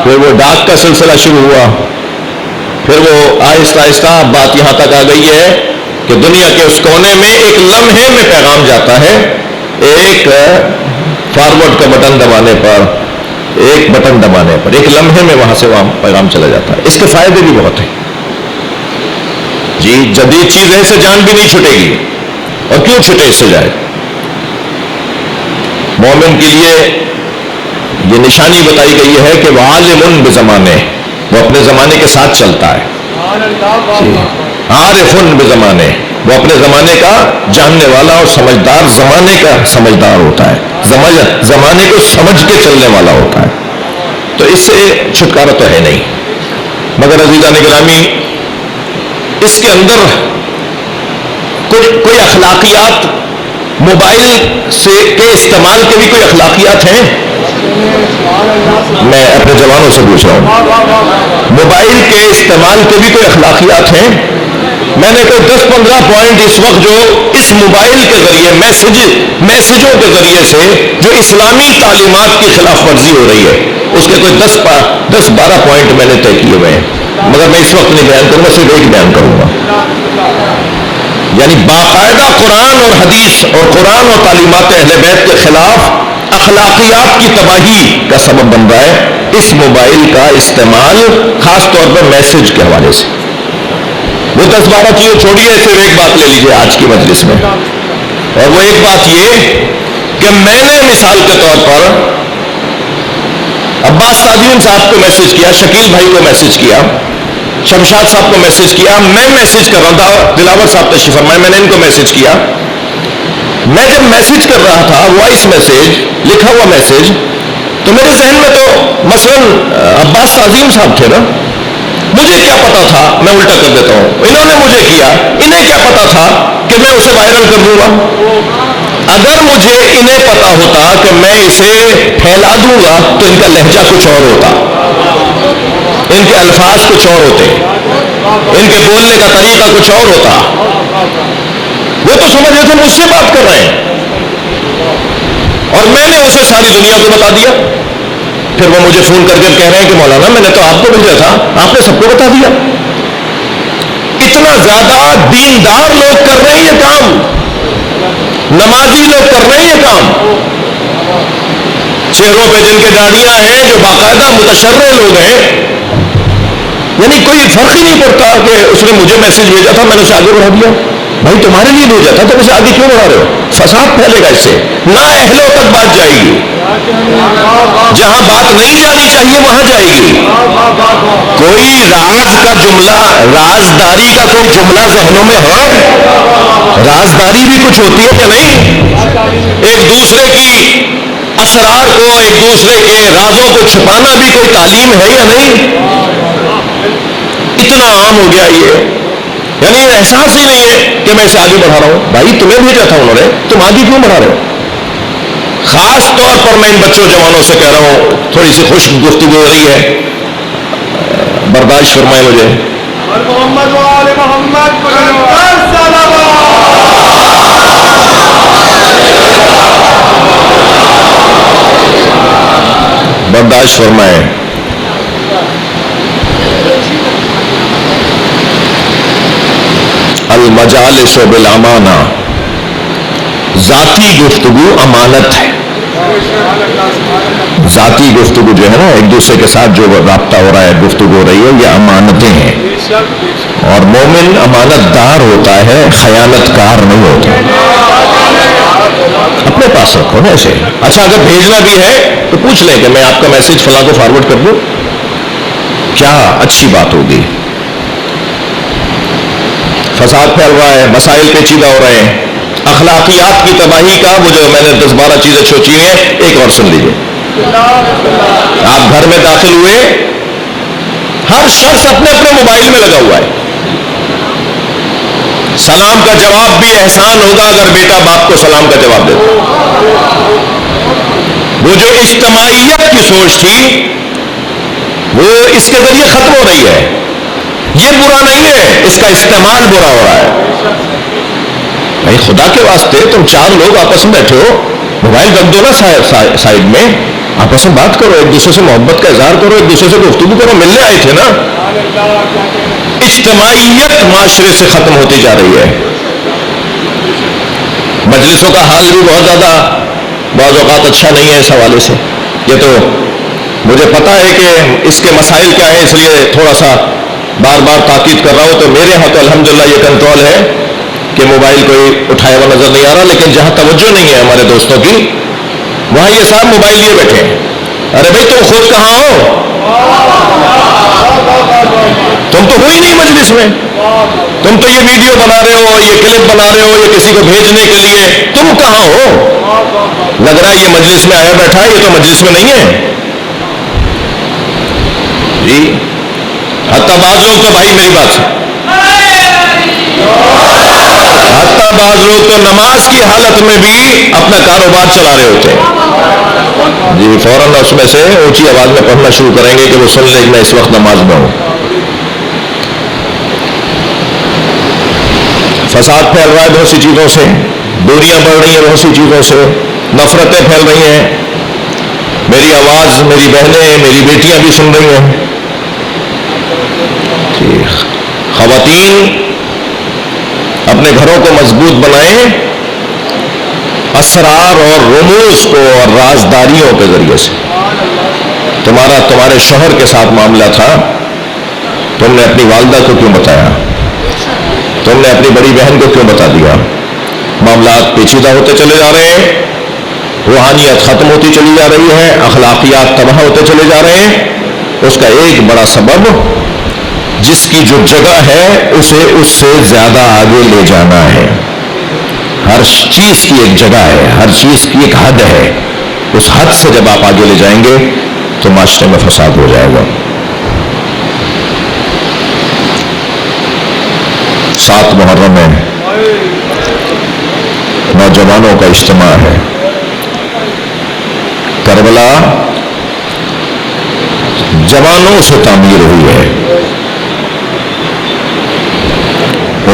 پھر وہ ڈاک کا سلسلہ شروع ہوا، پھر وہ آہستہ آہستہ بات یہاں تک آ گئی ہے کہ دنیا کے اس کونے میں ایک لمحے میں پیغام جاتا ہے. ایک فارورڈ کا بٹن دبانے پر، ایک بٹن دبانے پر ایک لمحے میں وہاں سے وہاں پیغام چلا جاتا ہے. اس کے فائدے بھی بہت ہیں جی. جدید چیز ہے، اس سے جان بھی نہیں چھٹے گی، اور کیوں چھٹے اس سے جائے. مومن کے لیے یہ نشانی بتائی گئی ہے کہ وہ عالم بزمانے، وہ اپنے زمانے کے ساتھ چلتا ہے. عارف بزمانے، وہ اپنے زمانے کا جاننے والا اور سمجھدار، زمانے کا سمجھدار ہوتا ہے، زمانے کو سمجھ کے چلنے والا ہوتا ہے. تو اس سے چھٹکارا تو ہے نہیں. مگر عزیزان گرامی، اس کے اندر کوئی اخلاقیات، موبائل کے استعمال کے بھی کوئی اخلاقیات ہیں. میں اپنے جوانوں سے پوچھ رہا ہوں، موبائل کے استعمال کے بھی کوئی اخلاقیات ہیں؟ میں نے کوئی 10-15 پوائنٹ اس وقت جو اس موبائل کے ذریعے میسجوں کے ذریعے سے جو اسلامی تعلیمات کی خلاف ورزی ہو رہی ہے، اس کے کوئی 10-12 پوائنٹ میں نے طے کیے ہوئے ہیں. مگر میں اس وقت نہیں بیان کروں گا، صرف ایک بیان کروں گا. یعنی باقاعدہ قرآن اور حدیث اور قرآن اور تعلیمات اہل بیت کے خلاف اخلاقیات کی تباہی کا سبب بن رہا ہے اس موبائل کا استعمال، خاص طور پر میسج کے حوالے سے. وہ 10-12 چیزیں چھوڑیے، صرف ایک بات لے لیجیے آج کی مجلس میں، اور وہ ایک بات یہ کہ میں نے مثال کے طور پر عباس تعظیم صاحب کو میسج کیا، شکیل بھائی کو میسج کیا، شمشاد صاحب کو میسج کیا، میں میسج کر رہا تھا، دلاور صاحب تشریف فرمائے، میں نے ان کو میسج کیا. میں جب میسج کر رہا تھا، وائس میسج، لکھا ہوا میسج، تو میرے ذہن میں تو مثلا عباس تعظیم صاحب تھے نا، مجھے کیا پتا تھا، میں الٹا کر دیتا ہوں، انہوں نے مجھے کیا، انہیں کیا پتا تھا کہ میں اسے وائرل کر دوں گا. اگر مجھے انہیں پتا ہوتا کہ میں اسے پھیلا دوں گا تو ان کا لہجہ کچھ اور ہوتا، ان کے الفاظ کچھ اور ہوتے. ان کے بولنے کا طریقہ کچھ اور ہوتا. وہ تو سمجھ رہے تھے مجھ سے بات کر رہے ہیں اور میں نے اسے ساری دنیا کو بتا دیا. پھر وہ مجھے فون کر کے کہہ رہے ہیں کہ مولانا میں نے تو آپ کو بھیجا تھا, آپ نے سب کو بتا دیا. اتنا زیادہ دیندار لوگ کر رہے ہیں یہ کام, نمازی لوگ کر رہے ہیں یہ کام. چہروں پہ جن کے داڑیاں ہیں, جو باقاعدہ متشرع لوگ ہیں, یعنی کوئی فرق ہی نہیں پڑتا کہ اس نے مجھے میسج بھیجا تھا میں نے اسے آگے بڑھا دیا. بھائی تمہارے لیے بھیجا تھا تو اسے آگے کیوں بڑھا رہے ہو؟ فساد پھیلے گا اس سے, نا اہلوں تک بات جائے گی, جہاں بات نہیں جانی چاہیے وہاں جائے گی. کوئی راز کا جملہ, رازداری کا کوئی جملہ ذہنوں میں ہے؟ رازداری بھی کچھ ہوتی ہے کہ نہیں؟ ایک دوسرے کی اسرار کو, ایک دوسرے کے رازوں کو چھپانا بھی کوئی تعلیم ہے یا نہیں؟ اتنا عام ہو گیا یہ, یعنی احساس ہی نہیں ہے کہ میں اسے آگے بڑھا رہا ہوں. بھائی تمہیں بھیجا تھا انہوں نے, تم آگے کیوں بڑھا رہے ہو؟ خاص طور پر میں ان بچوں جوانوں سے کہہ رہا ہوں, تھوڑی سی خوش گفتگو ہو رہی ہے, برداشت فرمائے مجھے. برداشت فرمائے. المجالس بالامانہ, ذاتی گفتگو امانت ہے. ذاتی گفتگو جو ہے نا, ایک دوسرے کے ساتھ جو رابطہ ہو رہا ہے, گفتگو ہو رہی ہے, یہ امانتیں ہیں. اور مومن امانت دار ہوتا ہے, خیانت کار نہیں ہوتا. اپنے پاس رکھو نا ایسے. اچھا اگر بھیجنا بھی ہے تو پوچھ لیں کہ میں آپ کا میسج فلاں کو فارورڈ کر دوں, کیا اچھی بات ہوگی. فساد پھیل رہا ہے, مسائل پیچیدہ ہو رہے ہیں, اخلاقیات کی تباہی کا وہ جو میں نے 10-12 چیزیں سوچی ہیں, ایک اور سن لیجیے. آپ گھر میں داخل ہوئے, ہر شخص اپنے اپنے موبائل میں لگا ہوا ہے. سلام کا جواب بھی احسان ہوگا اگر بیٹا باپ کو سلام کا جواب دے. وہ جو اجتماعیت کی سوچ تھی وہ اس کے ذریعے ختم ہو رہی ہے. یہ برا نہیں ہے, اس کا استعمال برا ہو رہا ہے. بھائی خدا کے واسطے تم 4 لوگ آپس میں بیٹھے ہو, موبائل رکھ دو نا سائڈ میں, آپس میں بات کرو, ایک دوسرے سے محبت کا اظہار کرو, ایک دوسرے سے گفتگو کرو. ملنے آئے تھے نا. اجتماعیت معاشرے سے ختم ہوتی جا رہی ہے. مجلسوں کا حال بھی بہت زیادہ بعض اوقات اچھا نہیں ہے اس حوالے سے. یہ تو مجھے پتا ہے کہ اس کے مسائل کیا ہیں, اس لیے تھوڑا سا بار بار تاکید کر رہا ہوں. تو میرے ہاں تو الحمدللہ یہ کنٹرول ہے کہ موبائل کوئی اٹھایا ہوا نظر نہیں آ رہا, لیکن جہاں توجہ نہیں ہے ہمارے دوستوں کی وہاں یہ صاحب موبائل لیے بیٹھے ہیں. ارے بھائی تم خود کہاں ہو؟ تم تو ہوئی نہیں مجلس میں. تم تو یہ ویڈیو بنا رہے ہو, یہ کلپ بنا رہے ہو, یہ کسی کو بھیجنے کے لیے. تم کہاں ہو؟ لگ رہا ہے یہ مجلس میں آیا بیٹھا ہے, یہ تو مجلس میں نہیں ہے جی. حتیٰ بعض لوگ تو, بھائی میری بات سے, حتیٰ بعض لوگ تو نماز کی حالت میں بھی اپنا کاروبار چلا رہے ہوتے ہیں جی. فوراً اس میں سے اونچی آواز میں پڑھنا شروع کریں گے کہ وہ سن لیں کہ میں اس وقت نماز میں ہوں. فساد پھیل رہا ہے بہت سی چیزوں سے, دوریاں بڑھ رہی ہیں بہت سی چیزوں سے, نفرتیں پھیل رہی ہیں. میری آواز میری بہنیں, میری بیٹیاں بھی سن رہی ہیں. خواتین اپنے گھروں کو مضبوط بنائیں, اسرار اور رموز کو اور رازداریوں کے ذریعے سے. تمہارے شوہر کے ساتھ معاملہ تھا, تم نے اپنی والدہ کو کیوں بتایا؟ تم نے اپنی بڑی بہن کو کیوں بتا دیا؟ معاملات پیچیدہ ہوتے چلے جا رہے ہیں, روحانیت ختم ہوتی چلی جا رہی ہے, اخلاقیات تباہ ہوتے چلے جا رہے ہیں. اس کا ایک بڑا سبب جس کی جو جگہ ہے اسے اس سے زیادہ آگے لے جانا ہے. ہر چیز کی ایک جگہ ہے, ہر چیز کی ایک حد ہے. اس حد سے جب آپ آگے لے جائیں گے تو معاشرے میں فساد ہو جائے گا. 7 محرم میں نوجوانوں کا اجتماع ہے. کربلا جوانوں سے تعمیر ہوئی ہے.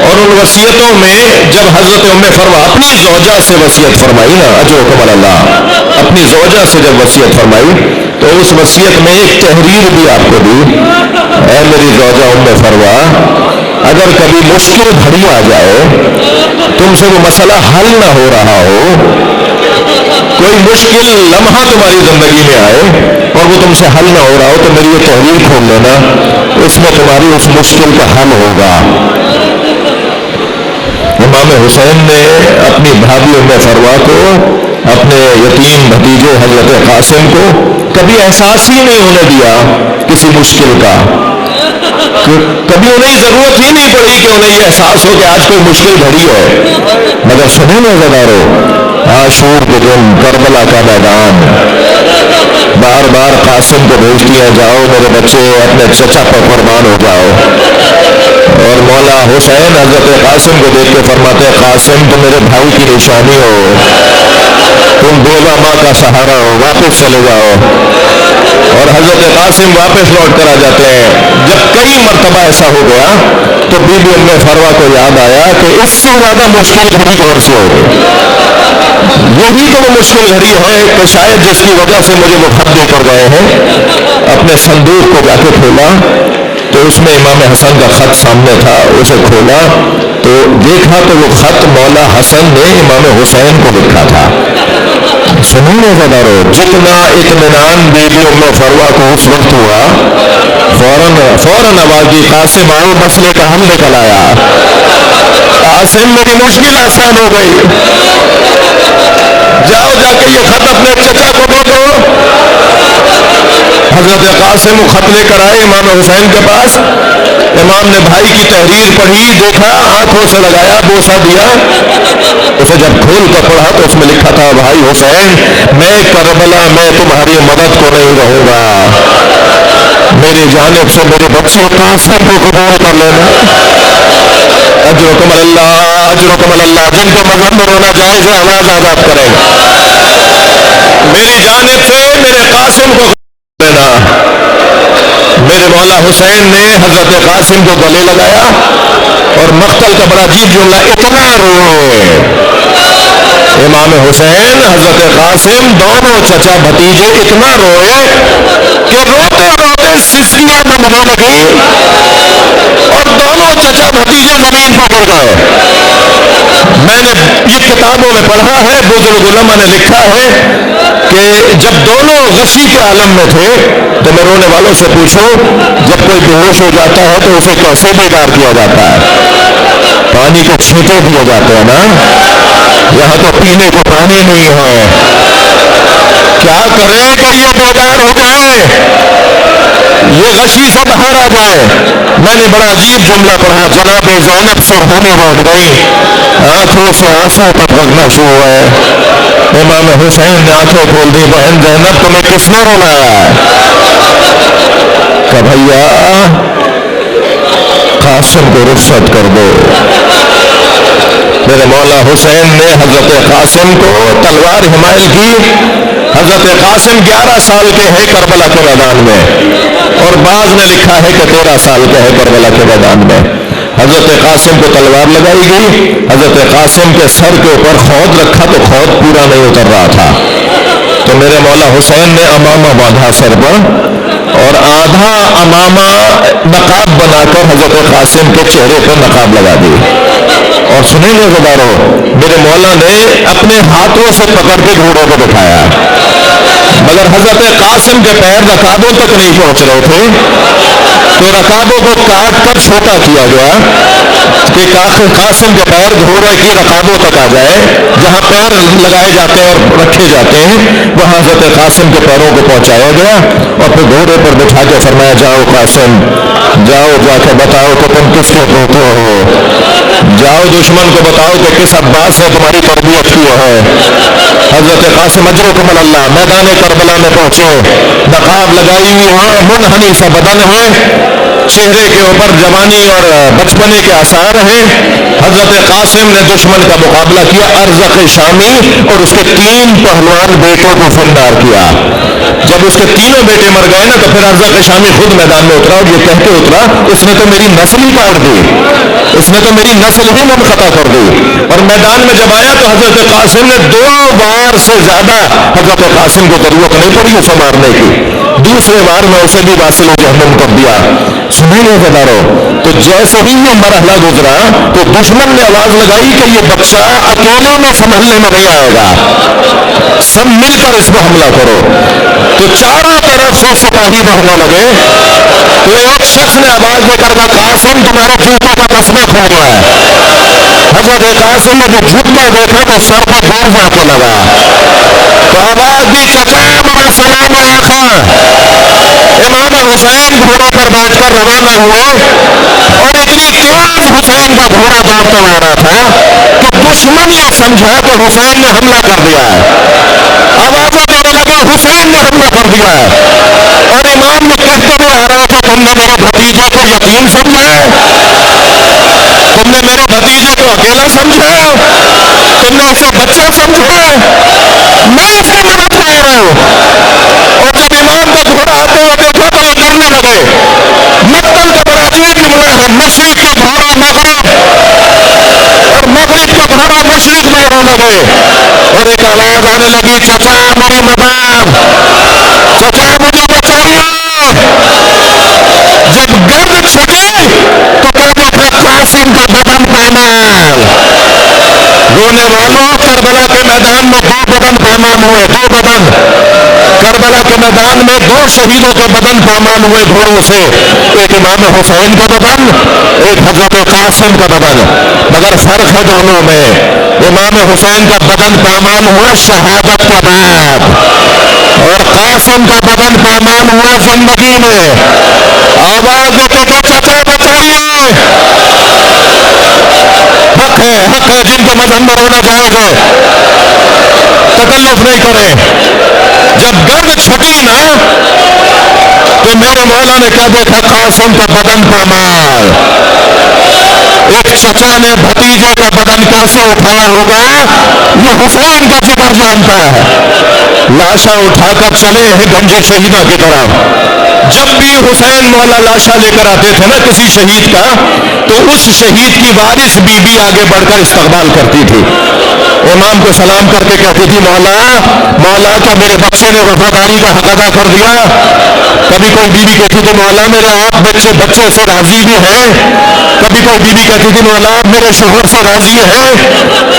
اور ان وصیتوں میں جب حضرت ام فروا اپنی زوجہ سے وصیت فرمائی نا، اجرکم اللہ، اپنی زوجہ سے جب وصیت فرمائی تو اس وصیت میں ایک تحریر بھی آپ کو دی، اے میری زوجہ ام فروا، اگر کبھی مشکل گھڑی آ جائے، تم سے وہ مسئلہ حل نہ ہو رہا ہو، کوئی مشکل لمحہ تمہاری زندگی میں آئے اور وہ تم سے حل نہ ہو رہا ہو، تو میری یہ تحریر کھول لینا، اس میں تمہاری اس مشکل کا حل ہوگا۔ امام حسین نے اپنی بھابھی ام فروا کو، اپنے یتیم بھتیجے حضرت قاسم کو کبھی احساس ہی نہیں ہونے دیا کسی مشکل کا، کبھی انہیں ضرورت ہی نہیں پڑی کہ انہیں یہ احساس ہو کہ آج کوئی مشکل گھڑی ہے۔ مگر سنیں نا زدارو، عاشور کے دن کربلا کا میدان، بار بار قاسم کو بھیجتی ہے، جاؤ میرے بچے اپنے چچا پر قربان ہو جاؤ، اور مولا حسین حضرت قاسم کو دیکھ کے فرماتے ہیں، قاسم تم میرے بھائی کی نشانی ہو، تم بیوہ ماں کا سہارا ہو، واپس چلے جاؤ۔ اور حضرت قاسم واپس لوٹ کر آ جاتے ہیں۔ جب کئی مرتبہ ایسا ہو گیا تو بی بی ام فروا کو یاد آیا کہ اس سے زیادہ مشکل گھڑی کون سی ہوگی، یہی تو وہ مشکل گھڑی ہے کہ شاید جس کی وجہ سے مجھے وہ خط دے کر گئے ہیں۔ اپنے صندوق کو جا کے کھولا تو اس میں امام حسن کا خط سامنے تھا، اسے کھولا تو دیکھا تو وہ خط مولا حسن نے امام حسین کو لکھا تھا۔ سنیں گے زدارو، جتنا اطمینان بی بی ام فروا کو اس وقت ہوا، فوراً آواز دی، قاسم آؤ مسئلے کا حل نکل آیا، قاسم میری مشکل آسان ہو گئی، جاؤ جا کے یہ خط اپنے چچا کو دے دو۔ حضرت قاسم خط لے کر آئے امام حسین کے پاس، امام نے بھائی کی تحریر پڑھی، دیکھا، آنکھوں سے لگایا، بوسہ دیا، اسے جب کھول کر پڑھا تو اس میں لکھا تھا، بھائی حسین میں کربلا میں تمہاری مدد کو نہیں رہوں گا، میری جانب سے میرے بچے قاسم کو قبول کر لینا۔ اجرکم اللہ، اجرکم اللہ، جن کو مذہب میں رونا جائز ہے آواز آزاد کریں، میری جانب سے میرے قاسم کو لینا۔ میرے مولا حسین نے حضرت قاسم کو گلے لگایا اور مقتل کا بڑا عجیب جملہ، اتنا روئے امام حسین حضرت قاسم دونوں چچا بھتیجے اتنا روئے کہ روتے روتے سسکیاں بندھنے لگی اور دونوں چچا بھتیجے زمین پر گر گئے۔ میں نے یہ کتابوں میں پڑھا ہے، بزرگ علماء نے لکھا ہے کہ جب دونوں غشی کے عالم میں تھے تو میں رونے والوں سے پوچھو، جب کوئی بے ہوش ہو جاتا ہے تو اسے کیسے بیدار کیا جاتا ہے؟ پانی کو چھینٹے دیے جاتے ہیں نا، یہاں تو پینے کو پانی نہیں ہے، کیا کریں کہ یہ بیدار ہو جائے، یہ غشی سے باہر آ جائے۔ میں نے بڑا عجیب جملہ پڑھا، جناب زینب سے ہونے بیٹھ گئی، آنکھوں سے آنسو ٹپکنا شروع ہے۔ امام حسین نے آنکھیں کھول دی، بہن زینب تمہیں کس نے رلایا؟ کہ بھیا قاسم کو رخصت کر دو۔ میرے مولا حسین نے حضرت قاسم کو تلوار حمائل کی۔ حضرت قاسم 11 سال کے ہیں کربلا کے میدان میں، اور بعض نے لکھا ہے کہ 13 سال کے ہیں کربلا کے میدان میں۔ حضرت قاسم کو تلوار لگائی گئی، حضرت قاسم کے سر کے اوپر خود رکھا تو خود پورا نہیں اتر رہا تھا، تو میرے مولا حسین نے امامہ باندھا سر پر اور آدھا امامہ نقاب بنا کر حضرت قاسم کے چہرے پر نقاب لگا دی۔ اور سنیں گے غدارو، میرے مولا نے اپنے ہاتھوں سے پکڑ کے گھوڑوں کو بٹھایا، مگر حضرت قاسم کے پیر رکابوں تک نہیں پہنچ رہے تھے، تو رکابوں کو کاٹ کر چھوٹا کیا گیا کہ قاسم کے پیر گھوڑے کی رکابوں تک آ جائے، جہاں پیر لگائے جاتے ہیں اور رکھے جاتے ہیں وہاں حضرت قاسم کے پیروں کو پہنچایا گیا، اور پھر گھوڑے پر بٹھا کے فرمایا، جاؤ قاسم، جاؤ جا کے بتاؤ کہ تم کس کے پوتے ہو، جاؤ دشمن کو بتاؤ کہ کس عباس نے تمہاری تربیت کی ہے۔ حضرت قاسم اجرکم اللہ میدان کربلا میں پہنچے، نقاب لگائی ہوئی ہے، منحنی سا بدن ہے، چہرے کے اوپر جوانی اور بچپنے کے آثار ہیں. حضرت قاسم نے دشمن کا مقابلہ کیا. ارزق شامی اور اس کے 3 پہلوان بیٹوں کو فنڈار کیا. جب اس کے 3 بیٹے مر گئے نا تو پھر ارزق شامی خود میدان میں اترا اور یہ کہہ کے اترا اس نے تو میری نسل ہی کاٹ دی, اس نے تو میری نسل ہی منقطع کر دی. اور میدان میں جب آیا تو حضرت قاسم نے 2 بار سے زیادہ حضرت قاسم کو ضرورت نہیں پڑی اسے مارنے کی. دوسرے بار میں اسے بھی واصل و جہنم کر دیا. سنیے وفادارو, تو جیسے ہی یہ مرحلہ گزرا تو دشمن نے آواز لگائی کہ یہ بچہ اکیلے میں سنبھلنے میں نہیں آئے گا, سب مل کر اس کو حملہ کرو. تو چاروں طرف سے سپاہی بڑھنے لگے. تو ایک شخص نے آواز دے کر کہا قاسم تمہارے جوتوں کا قصبہ کھو رہا ہے. حضرت قاسم نے جو جھک کر دیکھا تو سر پہ دور جا کے لگا. تو آواز دی چچا میرا سلام آخا. امام حسین گھوڑے پر بیٹھ کر روانہ ہوئے اور اتنی تیز حسین کا گھوڑا دوڑتا آ رہا تھا کہ دشمن یہ سمجھا کہ حسین نے حملہ کر دیا ہے. آوازیں دینے لگے حسین نے حملہ کر دیا ہے. اور امام نے کہتے ہوئے آ رہا کہ تم نے میرے بھتیجے کو یتیم سمجھا, تم نے میرے بھتیجے کو اکیلا سمجھا, تم نے اسے بچہ سمجھا, میں اس کی مدد کر رہا ہوں. اور جب امام کا گھوڑا آتے ہوئے دیکھا تو یہ ڈرنے لگے. مقتل کا بڑا عجیب جملہ ہے, مشرق کا گھوڑا مغرب اور مغرب کا گھوڑا مشرق میں ہونے لگے. اور ایک آواز آنے لگی چچا میری مدد, چچا مجھے بچائیے. جب گرد چھٹی تو کہتے تھے قاسم کا بدن پامال. رونے والوں کربلا کے میدان میں 2 بدن پامال ہوئے, 2 بدن. کربلا کے میدان میں 2 شہیدوں کے بدن پامال ہوئے گھوڑوں سے. ایک امام حسین کا بدن, ایک حضرت قاسم کا بدن. مگر فرق ہے دونوں میں. امام حسین کا بدن پامال ہوا شہادت کے بعد اور قاسم کا بدن پامال ہوا زندگی میں. آواز دیتے تو چچا بچائیے. حق ہے جن کے مذہب میں رونا جائز ہے, تکلف نہیں کریں. جب گرد چھٹی نا تو میرے مولا نے کیا دیکھا, قاسم کا بدن پامال. ایک چچا نے بھتیجے کا بدن کیسے اٹھایا ہوگا یہ حسین کا جگر جانتا ہے. لاشا اٹھا کر چلے ہیں گنجے شہیدہ کی طرف. جب بھی حسین مولا لاشا لے کر آتے تھے نا کسی شہید کا تو اس شہید کی وارث بی بی آگے بڑھ کر استقبال کرتی تھی. امام کو سلام کر کے کہتی تھی مولا مولا کیا میرے بچے نے وفاداری کا حق ادا کر دیا. کبھی کوئی بیوی کہتی تھی مولا میرے آپ بچے سے راضی بھی ہیں. کبھی کوئی بیوی کہتی تھی مولا آپ میرے شوہر سے راضی ہیں.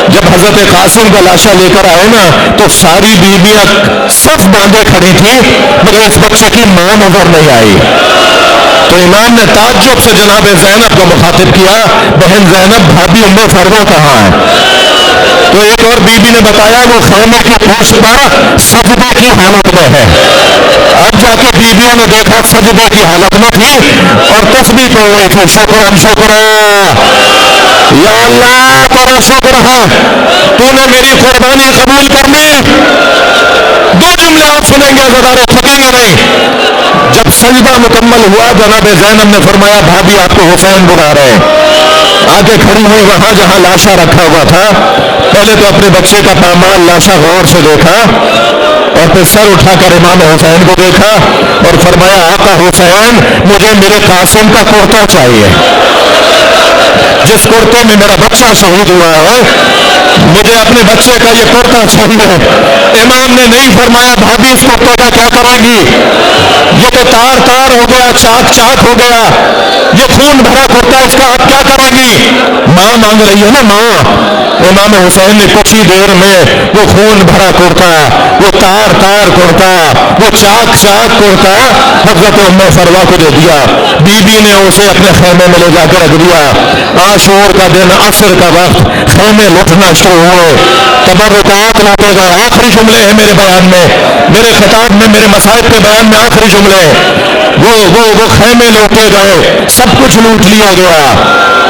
جب حضرت قاسم کا لاشا لے کر آئے نا تو ساری بیویاں صف باندھے کھڑی تھی مگر اس بچے کی ماں نظر نہیں آئی. تو امام نے تعجب سے جناب زینب کو مخاطب کیا, بہن زینب بھابھی ام فروا کہاں ہے؟ تو ایک اور بیوی نے بتایا وہ خیمے کی پوچھ پر سجدے کی حالت میں ہے. اب جا کے بیویوں نے دیکھا سجدے کی حالت میں تھی اور تسبیح پڑھ رہی تھی, شکران شکران یا اللہ تیرا شکر ہے تو نے میری قربانی قبول کر لی. 2 جملے آپ سنیں گے ذرا تھکیں گے نہیں. جب سجدہ مکمل ہوا جناب زینب نے فرمایا بھابھی آپ کو حسین بلا رہے ہیں. آگے کھڑی ہوئی وہاں جہاں لاشا رکھا ہوا تھا, پہلے تو اپنے بچے کا پامال لاشا غور سے دیکھا اور پھر سر اٹھا کر امام حسین کو دیکھا اور فرمایا آقا حسین مجھے میرے قاسم کا کرتا چاہیے. جس کرتے میں میرا بچہ شہید ہوا ہے مجھے اپنے بچے کا یہ کرتا چاہیے. امام نے نہیں فرمایا بھابھی اس کرتے کا کیا کرے گی, یہ تو تار تار ہو گیا, چاک چاک ہو گیا, یہ خون بھرا کرتا اس کا آپ کیا کرے گی. ماں مانگ رہی ہے نا ماں. امام حسین نے کچھ ہی دیر میں وہ خون بھرا کرتا, وہ تار تار کرتا, وہ چاک چاک کرتا حضرت ام فروا کو دے دیا. بی بی نے اسے اپنے خیمے میں لے جا کے رکھ دیا. عاشور کا دن عصر کا وقت, خیمے لٹنا شروع ہوئے, تبرکات لوٹے گئے. آخری جملے ہیں میرے بیان میں, میرے خطاب میں, میرے مصائب کے بیان میں آخری جملے. وہ خیمے لوٹے گئے, سب کچھ لوٹ لیا گیا.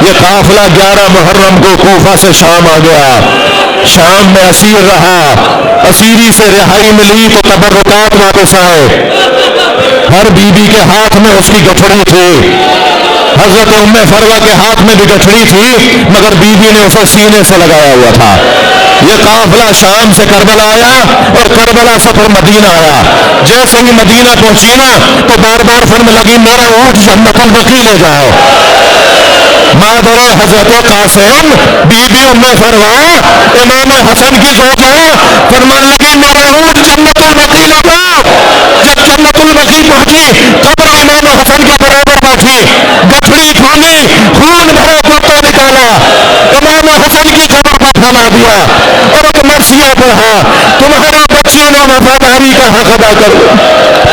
یہ قافلہ 11 محرم کو کوفہ سے شام آ گیا. شام میں اسیر رہا، اسیری سے رہائی ملی تو تبرکات واپس آئے۔ ہر بیوی کے ہاتھ میں اس کی گٹھڑی تھی، حضرت ام فروہ کے ہاتھ میں بھی گٹھڑی تھی، مگر بیوی نے اسے سینے سے لگایا ہوا تھا۔ یہ قافلہ شام سے کربلا آیا اور کربلا سے پھر مدینہ آیا۔ جیسے ہی مدینہ پہنچی نا تو بار بار فرم لگی میرا اونٹ جنت البقیع لے جاؤ۔ مادر حضرت قاسم بی بی ام فروہ امام حسن کی زوجہ فرمان لگی میرا اونٹ جنت البقیع لے جاؤ۔ جب جنت البقیع پہنچی قبر امام حسن کے برابر بیٹھی، گٹھڑی تھامی، خون بھرا کتا نکالا، امام حسن کی قبر پر پھیلا دیا اور ایک مرثیہ پڑھا، تمہارے بچوں نے وفاداری کا حق ادا کر